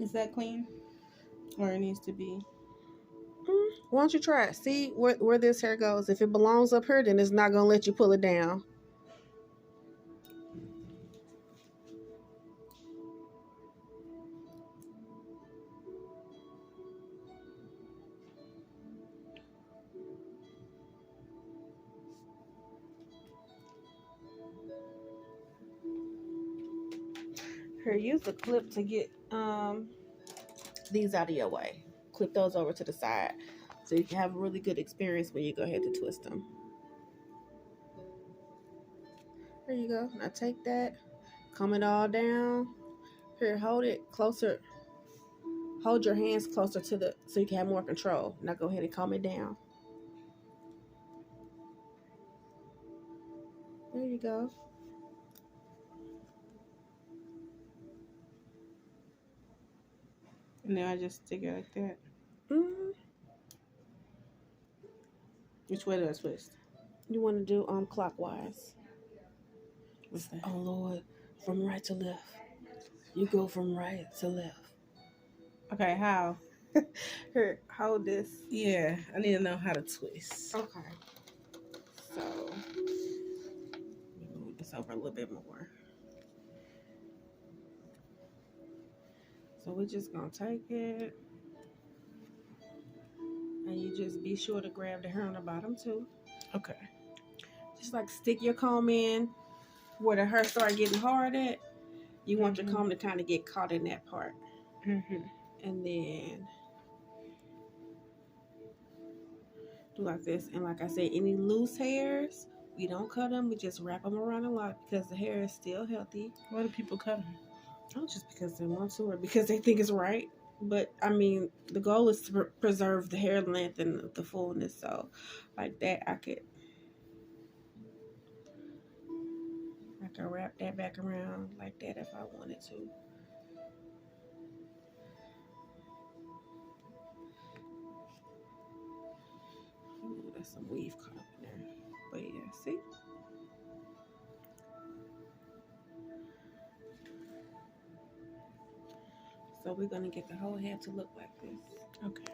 Is that clean? Or it needs to be? Why don't you try it? See where this hair goes. If it belongs up here, then it's not gonna let you pull it down. Here, use the clip to get these out of your way. Clip those over to the side so you can have a really good experience when you go ahead to twist them. There you go. Now take that, comb it all down. Here, hold it closer. Hold your hands closer to the, so you can have more control. Now go ahead and comb it down. There you go. And then I just stick it like that. Which way do I twist? You want to do clockwise. What's that? Oh Lord, from right to left. You go from right to left. Okay, how? Here, hold this. Yeah, I need to know how to twist. Okay. So, Move this over a little bit more. So we're just gonna take it, and you just be sure to grab the hair on the bottom too. Okay. Just like stick your comb in where the hair start getting hard at. You want your comb to kind of get caught in that part. And then do like this. And like I said, any loose hairs, we don't cut them. We just wrap them around a lot because the hair is still healthy. Why do people cut them? Oh, just because they want to or because they think it's right. But I mean, the goal is to preserve the hair length and the fullness. So like that, I could wrap that back around like that if I wanted to. Ooh, that's some weave caught up in there. But yeah, see? So we're going to get the whole head to look like this. Okay.